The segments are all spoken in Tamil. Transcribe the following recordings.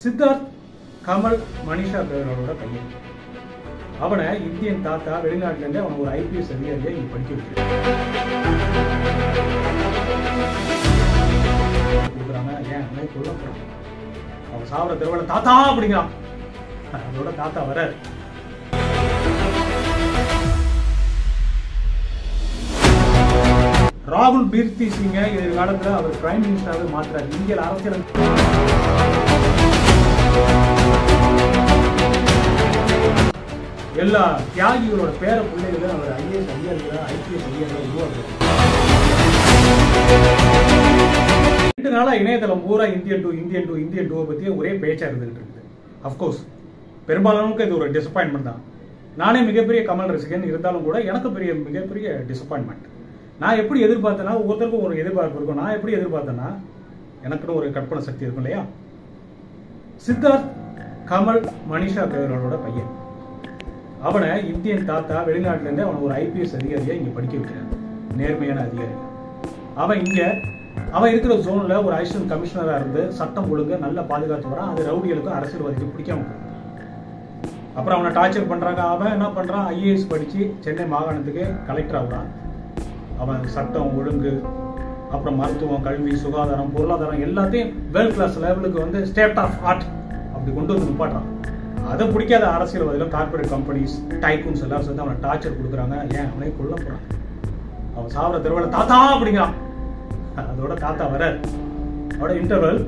சித்தார்த் கமல் மனிஷா பேரோட பையன். அவனை இந்தியன் தாத்தா வெளிநாட்டுல இருந்து அவன் ஒரு ஐபிஎஸ் அதிகாரியை இங்க படிக்க வைக்கிறாங்க. ஏன் அவனே கொல்லப்படுறான். அவன் சாப்பிட தெருவில் தாத்தா அப்படிங்கிறான். அதோட தாத்தா வர ராகுல் பீர்த்தி சிங்க எதிர்காலத்தில் அவர் பிரைம் மினிஸ்டராக மாற்றார். இந்திய அரசியல் எல்லா தியாகிகளோட பேர பிள்ளைகளை அவர் ஐஏஎஸ் அதிகாரிகளை ஐபிஎஸ் அதிகாரிகளை உருவாக்குறாரு. 2 நாளா இணையதளம் பூரா இந்தியன் டூ பத்தி ஒரே பேச்சா இருந்துகிட்டு இருக்குது. அப்கோர்ஸ் பெரும்பாலானவங்களுக்கு இது ஒரு டிசப்பாயின்மெண்ட் தான். நானே மிகப்பெரிய கமல் ரசிகன் இருந்தாலும் கூட எனக்கு மிகப்பெரிய டிசப்பாயின்மெண்ட். நான் எப்படி எதிர்பார்த்தேன்னா, ஒவ்வொருத்தருக்கும் ஒரு எதிர்பார்ப்பு இருக்கும். நான் எப்படி எதிர்பார்த்தேன்னா, எனக்குன்னு ஒரு கற்பனை சக்தி இருக்கும் இல்லையா. சித்தார்த் கமல் மனிஷா பேரோட பையன். அவனை இந்தியன் தாத்தா வெளிநாட்டுல இருந்து அவன் ஒரு ஐபிஎஸ் அதிகாரியை இங்க படிக்க வைக்கிறான். நேர்மையான அதிகாரி. அவன் இருக்கிற ஜோன்ல ஒரு அசிஸ்டன்ட் கமிஷனரா இருந்து சட்டம் ஒழுங்கு நல்ல பாதுகாத்து வரான். அது ரவுடிகளுக்கும் அரசியல்வாதிக்கும் பிடிக்காம போகுது. அப்புறம் அவனை டார்ச்சர் பண்றாங்க. அவன் என்ன பண்றான், ஐஏஎஸ் படிச்சு சென்னை மாகாணத்துக்கு கலெக்டர் ஆகுறான். அவன் சட்டம் ஒழுங்கு, அப்புறம் மருத்துவம், கல்வி, சுகாதாரம், பொருளாதாரம் எல்லாத்தையும் வேர்ல்ட் கிளாஸ் லெவலுக்கு வந்து ஸ்டேட் ஆஃப் ஆர்ட் அப்படி கொண்டு வந்து நிப்பாட்டுறான். அதை பிடிக்காத அரசியல்வாதிகள், கார்பரேட் கம்பெனிஸ், டைகூன்ஸ் எல்லாரும் சேர்ந்து அவனை டார்ச்சர் கொடுக்குறாங்க. ஏன் அவனே கொல்ல போறான். அவன் சாப்பிட தெருவில் தாத்தா அப்படிங்கிறான். அதோட தாத்தா வர அவட இன்டர்வல்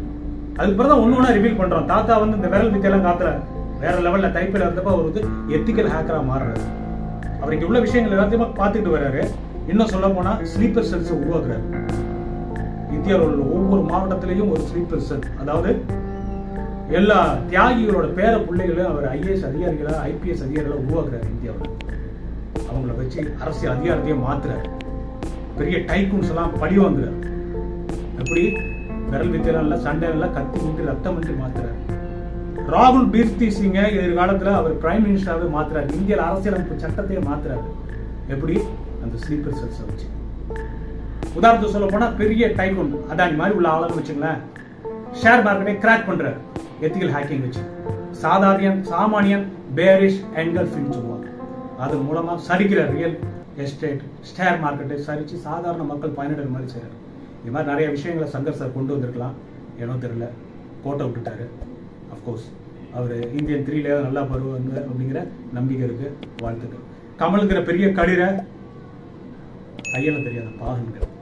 அதுக்கு பிறகு ஒண்ணு ரிவீல் பண்றான். தாத்தா வந்து இந்த விரல் வித்தியெல்லாம் காத்துல வேற லெவல்ல டைப்பில் இருந்தப்ப அவர் வந்து எத்திக்கல் ஹேக்கரா மாறுறாரு. அவருக்கு உள்ள விஷயங்கள் எல்லாத்தையுமே பார்த்துக்கிட்டு வர்றாரு. இன்னும் சொல்ல போனா ஸ்லீப்பர் செல்ஸ் உருவாக்குறாரு. இந்தியாவில் உள்ள ஒவ்வொரு மாவட்டத்திலையும் ஒரு ஸ்லீப்பர் செல், அதாவது எல்லா தியாகிகளோட பேர பிள்ளைகளையும் அவர் ஐஏஎஸ் அதிகாரிகளை ஐபிஎஸ் அதிகாரிகளை உருவாக்குறாரு. இந்தியாவில் அவங்கள வச்சு அரசியல் அதிகாரத்தையும் மாத்துறாரு. பெரிய டைகூன்ஸ் எல்லாம் பழி வாங்குறாரு. எப்படி விரல் வித்தியெல்லாம் இல்ல, சண்டை இல்ல, கத்தி மின்றி ரத்தம் மின்றி மாத்துறாரு. ராகுல் பீர்த்தி சிங்க எதிர்காலத்துல அவர் பிரைம் மினிஸ்டராக மாத்துறாரு. இந்திய அரசியலமைப்பு சட்டத்தையே மாத்துறாரு. எப்படி அந்த ஸ்லீப்பர் செல்ஸ் வச்சு. உதாரணத்துக்கு சொல்ல போனா பெரிய டைகூன் அதானி மாதிரி உள்ள ஆளுங்க வச்சுங்களேன், ஷேர் மார்க்கெட்டை கிராக் பண்றாரு எத்திக்கல் ஹேக்கிங் வச்சு. சாமானியன் பேரிஷ் என்கல்ஃபின்னு சொல்லுவாங்க. அது மூலமா சரிக்கிற ரியல் எஸ்டேட் ஷேர் மார்க்கெட்டை சரிச்சு சாதாரண மக்கள் பயனடைகிற மாதிரி செய்யறாரு. இது மாதிரி நிறைய விஷயங்களை சங்கர் சார் கொண்டு வந்திருக்கலாம். ஏனோ தெரியல, கோட்டை விட்டுட்டாரு. அப்கோர்ஸ் அவர் இந்தியன் 3 நல்லா வருவாங்க அப்படிங்கிற நம்பிக்கை இருக்கு. வாழ்த்துக்கள். கமலுங்கிற பெரிய கடிரை கையில தெரியாத பாகன்கள்.